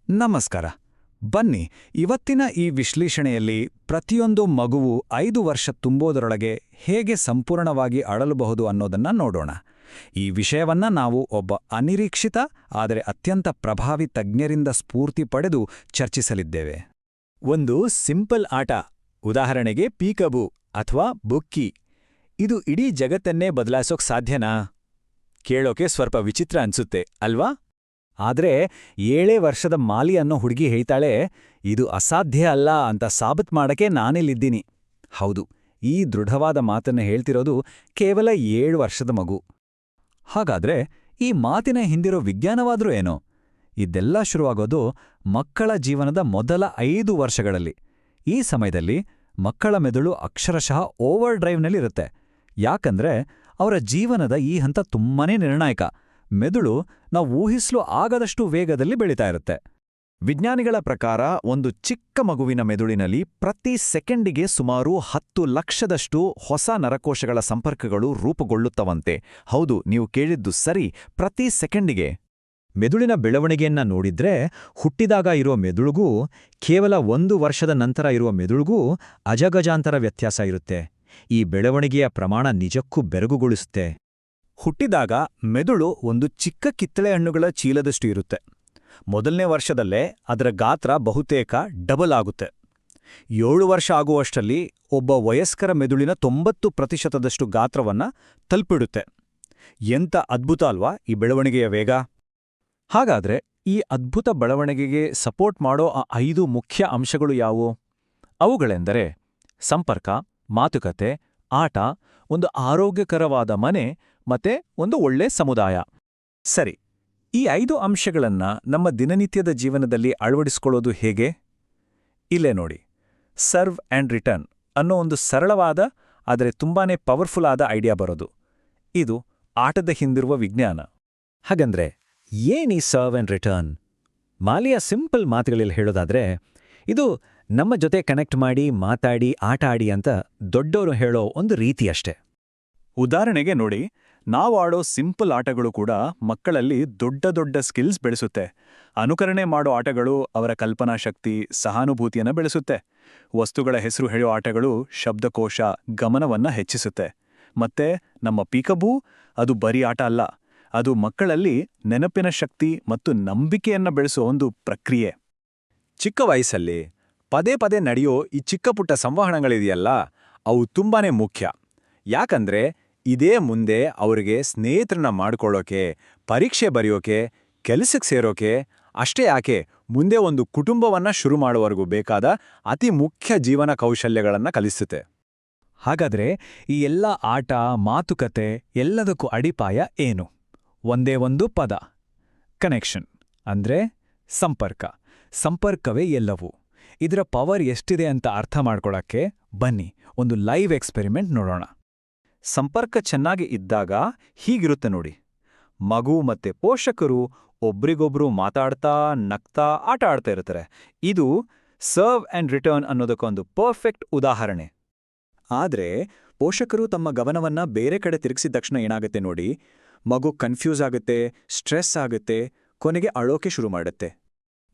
ನಮಸ್ಕಾರ. ಬನ್ನಿ, ಇವತ್ತಿನ ಈ ವಿಶ್ಲೇಷಣೆಯಲ್ಲಿ ಪ್ರತಿಯೊಂದು ಮಗುವು 5 ವರ್ಷ ತುಂಬೋದರೊಳಗೆ ಹೇಗೆ ಸಂಪೂರ್ಣವಾಗಿ ಅಳಲಬಹುದು ಅನ್ನೋದನ್ನ ನೋಡೋಣ. ಈ ವಿಷಯವನ್ನ ನಾವು ಒಬ್ಬ ಅನಿರೀಕ್ಷಿತ ಆದರೆ ಅತ್ಯಂತ ಪ್ರಭಾವಿ ತಜ್ಞರಿಂದ ಸ್ಫೂರ್ತಿ ಪಡೆದು ಚರ್ಚಿಸಲಿದ್ದೇವೆ. ಒಂದು ಸಿಂಪಲ್ ಆಟ, ಉದಾಹರಣೆಗೆ ಪೀಕಬೂ ಅಥವಾ ಬುಕ್ಕಿ. ಇದು ಇಡೀ ಜಗತ್ತನ್ನೇ ಬದಲಾಯಿಸೋಕ್ ಸಾಧ್ಯನಾ? ಕೇಳೋಕೆ ಸ್ವಲ್ಪ ವಿಚಿತ್ರ ಅನ್ಸುತ್ತೆ ಅಲ್ವಾ? ಆದ್ರೆ 7 ವರ್ಷದ ಮಾಲಿ ಅನ್ನೋ ಹುಡುಗಿ ಹೇಳ್ತಾಳೆ, ಇದು ಅಸಾಧ್ಯ ಅಲ್ಲ ಅಂತ ಸಾಬತ್ ಮಾಡಕ್ಕೆ ನಾನಿಲ್ಲಿದ್ದೀನಿ. ಹೌದು, ಈ ದೃಢವಾದ ಮಾತನ್ನ ಹೇಳ್ತಿರೋದು ಕೇವಲ 7 ವರ್ಷದ ಮಗು. ಹಾಗಾದ್ರೆ ಈ ಮಾತಿನ ಹಿಂದಿರೋ ವಿಜ್ಞಾನವಾದ್ರೂ ಏನೋ? ಇದೆಲ್ಲ ಶುರುವಾಗೋದು ಮಕ್ಕಳ ಜೀವನದ ಮೊದಲ 5 ವರ್ಷಗಳಲ್ಲಿ. ಈ ಸಮಯದಲ್ಲಿ ಮಕ್ಕಳ ಮೆದುಳು ಅಕ್ಷರಶಃ ಓವರ್ ಡ್ರೈವ್ನಲ್ಲಿರುತ್ತೆ. ಯಾಕಂದ್ರೆ ಅವರ ಜೀವನದ ಈ ಹಂತ ತುಂಬಾನೇ ನಿರ್ಣಾಯಕ. ಮೆದುಳು ನಾವು ಊಹಿಸಲು ಆಗದಷ್ಟು ವೇಗದಲ್ಲಿ ಬೆಳೀತಾ ಇರುತ್ತೆ. ವಿಜ್ಞಾನಿಗಳ ಪ್ರಕಾರ ಒಂದು ಚಿಕ್ಕ ಮಗುವಿನ ಮೆದುಳಿನಲ್ಲಿ ಪ್ರತಿ ಸೆಕೆಂಡಿಗೆ ಸುಮಾರು 10 ಲಕ್ಷದಷ್ಟು ಹೊಸ ನರಕೋಶಗಳ ಸಂಪರ್ಕಗಳು ರೂಪುಗೊಳ್ಳುತ್ತವಂತೆ. ಹೌದು, ನೀವು ಕೇಳಿದ್ದು ಸರಿ, ಪ್ರತಿ ಸೆಕೆಂಡಿಗೆ. ಮೆದುಳಿನ ಬೆಳವಣಿಗೆಯನ್ನ ನೋಡಿದ್ರೆ ಹುಟ್ಟಿದಾಗ ಇರೋ ಮೆದುಳಿಗೂ ಕೇವಲ 1 ವರ್ಷದ ನಂತರ ಇರುವ ಮೆದುಳಿಗೂ ಅಜಗಜಾಂತರ ವ್ಯತ್ಯಾಸ ಇರುತ್ತೆ. ಈ ಬೆಳವಣಿಗೆಯ ಪ್ರಮಾಣ ನಿಜಕ್ಕೂ ಬೆರಗುಗೊಳಿಸುತ್ತೆ. ಹುಟ್ಟಿದಾಗ ಮೆದುಳು ಒಂದು ಚಿಕ್ಕ ಕಿತ್ತಳೆ ಹಣ್ಣುಗಳ ಚೀಲದಷ್ಟು ಇರುತ್ತೆ. ಮೊದಲನೇ ವರ್ಷದಲ್ಲೇ ಅದರ ಗಾತ್ರ ಬಹುತೇಕ ಡಬಲ್ ಆಗುತ್ತೆ. 7 ವರ್ಷ ಆಗುವಷ್ಟರಲ್ಲಿ ಒಬ್ಬ ವಯಸ್ಕರ ಮೆದುಳಿನ 90% ಗಾತ್ರವನ್ನ ತಲುಪಿಡುತ್ತೆ. ಎಂಥ ಅದ್ಭುತ ಅಲ್ವಾ ಈ ಬೆಳವಣಿಗೆಯ ವೇಗ! ಹಾಗಾದ್ರೆ ಈ ಅದ್ಭುತ ಬೆಳವಣಿಗೆಗೆ ಸಪೋರ್ಟ್ ಮಾಡೋ ಆ 5 ಮುಖ್ಯ ಅಂಶಗಳು ಯಾವುವು? ಅವುಗಳೆಂದರೆ ಸಂಪರ್ಕ, ಮಾತುಕತೆ, ಆಟ, ಒಂದು ಆರೋಗ್ಯಕರವಾದ ಮನೆ ಮತ್ತೆ ಒಂದು ಒಳ್ಳೆ ಸಮುದಾಯ. ಸರಿ, ಈ 5 ಅಂಶಗಳನ್ನ ನಮ್ಮ ದಿನನಿತ್ಯದ ಜೀವನದಲ್ಲಿ ಅಳವಡಿಸಿಕೊಳ್ಳೋದು ಹೇಗೆ? ಇಲ್ಲೇ ನೋಡಿ, ಸರ್ವ್ ಆ್ಯಂಡ್ ರಿಟರ್ನ್ ಅನ್ನೋ ಒಂದು ಸರಳವಾದ ಆದರೆ ತುಂಬಾನೇ ಪವರ್ಫುಲ್ ಆದ ಐಡಿಯಾ ಬರೋದು. ಇದು ಆಟದ ಹಿಂದಿರುವ ವಿಜ್ಞಾನ. ಹಾಗಂದ್ರೆ ಏನೀ ಸರ್ವ್ ಆ್ಯಂಡ್ ರಿಟರ್ನ್? ಮಾಲಿಯ ಸಿಂಪಲ್ ಮಾತುಗಳಲ್ಲಿ ಹೇಳೋದಾದ್ರೆ, ಇದು ನಮ್ಮ ಜೊತೆ ಕನೆಕ್ಟ್ ಮಾಡಿ, ಮಾತಾಡಿ, ಆಟ ಆಡಿ ಅಂತ ದೊಡ್ಡೋರು ಹೇಳೋ ಒಂದು ರೀತಿಯಷ್ಟೇ. ಉದಾಹರಣೆಗೆ ನೋಡಿ, ನಾವು ಆಡೋ ಸಿಂಪಲ್ ಆಟಗಳು ಕೂಡ ಮಕ್ಕಳಲ್ಲಿ ದೊಡ್ಡ ದೊಡ್ಡ ಸ್ಕಿಲ್ಸ್ ಬೆಳೆಸುತ್ತೆ. ಅನುಕರಣೆ ಮಾಡೋ ಆಟಗಳು ಅವರ ಕಲ್ಪನಾ ಶಕ್ತಿ, ಸಹಾನುಭೂತಿಯನ್ನು ಬೆಳೆಸುತ್ತೆ. ವಸ್ತುಗಳ ಹೆಸರು ಹೇಳೋ ಆಟಗಳು ಶಬ್ದಕೋಶ, ಗಮನವನ್ನ ಹೆಚ್ಚಿಸುತ್ತೆ. ಮತ್ತೆ ನಮ್ಮ ಪೀಕಬೂ, ಅದು ಬರೀ ಆಟ ಅಲ್ಲ, ಅದು ಮಕ್ಕಳಲ್ಲಿ ನೆನಪಿನ ಶಕ್ತಿ ಮತ್ತು ನಂಬಿಕೆಯನ್ನ ಬೆಳೆಸೋ ಒಂದು ಪ್ರಕ್ರಿಯೆ. ಚಿಕ್ಕ ವಯಸ್ಸಲ್ಲಿ ಪದೇ ಪದೇ ನಡೆಯೋ ಈ ಚಿಕ್ಕಪುಟ್ಟ ಸಂವಹನಗಳಿದೆಯಲ್ಲ, ಅವು ತುಂಬಾನೇ ಮುಖ್ಯ. ಯಾಕಂದ್ರೆ ಇದೇ ಮುಂದೆ ಅವರಿಗೆ ಸ್ನೇಹಿತರನ್ನ ಮಾಡ್ಕೊಳ್ಳೋಕೆ, ಪರೀಕ್ಷೆ ಬರೆಯೋಕೆ, ಕೆಲಸಕ್ಕೆ ಸೇರೋಕೆ, ಅಷ್ಟೇ ಯಾಕೆ ಮುಂದೆ ಒಂದು ಕುಟುಂಬವನ್ನ ಶುರು ಮಾಡುವವರೆಗೂ ಬೇಕಾದ ಅತಿ ಮುಖ್ಯ ಜೀವನ ಕೌಶಲ್ಯಗಳನ್ನ ಕಲಿಸುತ್ತೆ. ಹಾಗಾದ್ರೆ ಈ ಎಲ್ಲ ಆಟ, ಮಾತುಕತೆ ಎಲ್ಲದಕ್ಕೂ ಅಡಿಪಾಯ ಏನು? ಒಂದೇ ಒಂದು ಪದ, ಕನೆಕ್ಷನ್. ಅಂದ್ರೆ ಸಂಪರ್ಕ. ಸಂಪರ್ಕವೇ ಎಲ್ಲವೂ. ಇದರ ಪವರ್ ಎಷ್ಟಿದೆ ಅಂತ ಅರ್ಥ ಮಾಡ್ಕೊಳಕ್ಕೆ ಬನ್ನಿ ಒಂದು ಲೈವ್ ಎಕ್ಸ್ಪೆರಿಮೆಂಟ್ ನೋಡೋಣ. ಸಂಪರ್ಕ ಚೆನ್ನಾಗಿ ಇದ್ದಾಗ ಹೀಗಿರುತ್ತೆ ನೋಡಿ. ಮಗು ಮತ್ತೆ ಪೋಷಕರು ಒಬ್ರಿಗೊಬ್ರು ಮಾತಾಡ್ತಾ, ನಗ್ತಾ, ಆಟ ಆಡ್ತಾ ಇರ್ತಾರೆ. ಇದು ಸರ್ವ್ ಆ್ಯಂಡ್ ರಿಟರ್ನ್ ಅನ್ನೋದಕ್ಕೊಂದು ಪರ್ಫೆಕ್ಟ್ ಉದಾಹರಣೆ. ಆದ್ರೆ ಪೋಷಕರು ತಮ್ಮ ಗಮನವನ್ನ ಬೇರೆ ಕಡೆ ತಿರುಗಿಸಿದ ತಕ್ಷಣ ಏನಾಗುತ್ತೆ ನೋಡಿ, ಮಗು ಕನ್ಫ್ಯೂಸ್ ಆಗುತ್ತೆ, ಸ್ಟ್ರೆಸ್ ಆಗುತ್ತೆ, ಕೊನೆಗೆ ಅಳೋಕೆ ಶುರು ಮಾಡುತ್ತೆ.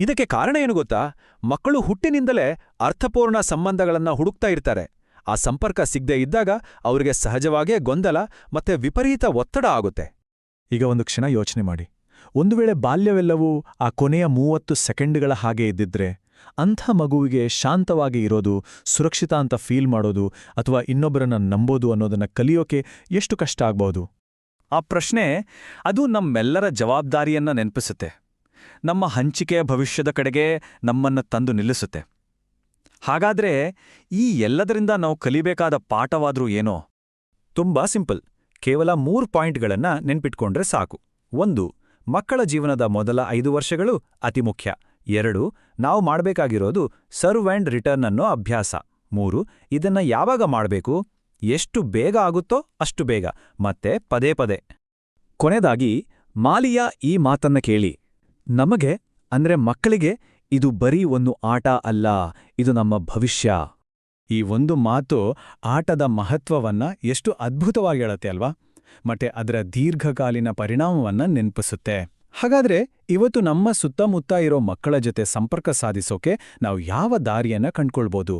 ಇದಕ್ಕೆ ಕಾರಣ ಏನು ಗೊತ್ತಾ? ಮಕ್ಕಳು ಹುಟ್ಟಿನಿಂದಲೇ ಅರ್ಥಪೂರ್ಣ ಸಂಬಂಧಗಳನ್ನ ಹುಡುಕ್ತಾ ಇರ್ತಾರೆ. ಆ ಸಂಪರ್ಕ ಸಿಗದೆ ಇದ್ದಾಗ ಅವರಿಗೆ ಸಹಜವಾಗೇ ಗೊಂದಲ ಮತ್ತೆ ವಿಪರೀತ ಒತ್ತಡ ಆಗುತ್ತೆ. ಈಗ ಒಂದು ಕ್ಷಣ ಯೋಚನೆ ಮಾಡಿ, ಒಂದು ವೇಳೆ ಬಾಲ್ಯವೆಲ್ಲವೂ ಆ ಕೊನೆಯ 30 ಸೆಕೆಂಡ್ಗಳ ಹಾಗೆ ಇದ್ದಿದ್ರೆ, ಅಂಥ ಮಗುವಿಗೆ ಶಾಂತವಾಗಿ ಇರೋದು, ಸುರಕ್ಷಿತ ಅಂತ ಫೀಲ್ ಮಾಡೋದು ಅಥವಾ ಇನ್ನೊಬ್ಬರನ್ನ ನಂಬೋದು ಅನ್ನೋದನ್ನ ಕಲಿಯೋಕೆ ಎಷ್ಟು ಕಷ್ಟ ಆಗ್ಬಹುದು? ಆ ಪ್ರಶ್ನೆ ಅದು ನಮ್ಮೆಲ್ಲರ ಜವಾಬ್ದಾರಿಯನ್ನ ನೆನಪಿಸುತ್ತೆ. ನಮ್ಮ ಹಂಚಿಕೆಯ ಭವಿಷ್ಯದ ಕಡೆಗೆ ನಮ್ಮನ್ನ ತಂದು ನಿಲ್ಲಿಸುತ್ತೆ. ಹಾಗಾದ್ರೆ ಈ ಎಲ್ಲದರಿಂದ ನಾವು ಕಲಿಬೇಕಾದ ಪಾಠವಾದ್ರೂ ಏನೋ? ತುಂಬಾ ಸಿಂಪಲ್. ಕೇವಲ 3 ಪಾಯಿಂಟ್ಗಳನ್ನ ನೆನ್ಪಿಟ್ಕೊಂಡ್ರೆ ಸಾಕು. 1. ಮಕ್ಕಳ ಜೀವನದ ಮೊದಲ 5 ವರ್ಷಗಳು ಅತಿ ಮುಖ್ಯ. 2. ನಾವು ಮಾಡಬೇಕಾಗಿರೋದು ಸರ್ವ್ ಆ್ಯಂಡ್ ರಿಟರ್ನ್ ಅನ್ನೋ ಅಭ್ಯಾಸ. 3. ಇದನ್ನ ಯಾವಾಗ ಮಾಡಬೇಕು? ಎಷ್ಟು ಬೇಗ ಆಗುತ್ತೋ ಅಷ್ಟು ಬೇಗ, ಮತ್ತೆ ಪದೇ ಪದೇ. ಕೊನೆದಾಗಿ ಮಾಲಿಯ ಈ ಮಾತನ್ನ ಕೇಳಿ. ನಮಗೆ ಅಂದ್ರೆ ಮಕ್ಕಳಿಗೆ ಇದು ಬರೀ ಒಂದು ಆಟ ಅಲ್ಲ, ಇದು ನಮ್ಮ ಭವಿಷ್ಯ. ಈ ಒಂದು ಮಾತು ಆಟದ ಮಹತ್ವವನ್ನ ಎಷ್ಟು ಅದ್ಭುತವಾಗಿ ಹೇಳುತ್ತೆ ಅಲ್ವಾ? ಮತ್ತೆ ಅದರ ದೀರ್ಘಕಾಲೀನ ಪರಿಣಾಮವನ್ನ ನೆನಪಿಸುತ್ತೆ. ಹಾಗಾದ್ರೆ ಇವತ್ತು ನಮ್ಮ ಸುತ್ತಮುತ್ತ ಇರೋ ಮಕ್ಕಳ ಜೊತೆ ಸಂಪರ್ಕ ಸಾಧಿಸೋಕೆ ನಾವು ಯಾವ ದಾರಿಯನ್ನ ಕಂಡ್ಕೊಳ್ಬೋದು?